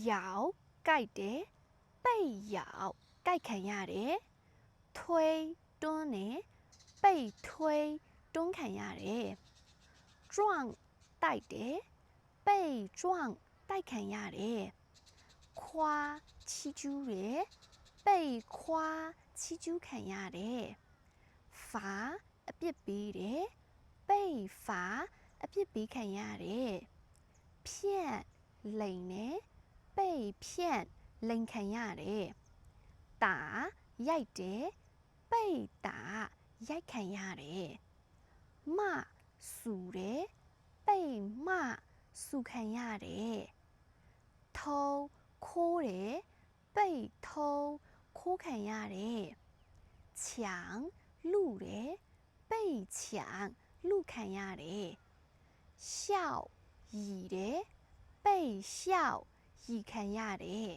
咬ကြိုက်တယ်ပိတ်咬ကြိုက်ခံရတယ်ထွေးတွန်းတယ်ပိတ်ထွေးတွန်းခံရတယ်撞တိုက်တယ်ပိတ်撞တိုက်ခံရတယ်ခွာချီကျူးတယ်ပိတ်ခွာချီကျူးခံရတယ်ฝาအပြစ်ပေးတယ်ပိတ်ฝาအပြစ်ပေးခံရတယ်ဖြန့်လိန်တယ်ပိတ်ဖြန့်လိန်ခံရတယ်တာရိုက်တယ်ပိတ်တာရိုက်ခံရတယ်မဆူတယ်ပိတ်မဆူခံရတယ်ထုံးခိုးတယ်ပိတ်ထုံးခိုးခံရတယ်抢လူတယ်ပိတ်抢လူခံရတယ်笑ရည်တယ်ပိတ်笑ရည်ခံရတယ်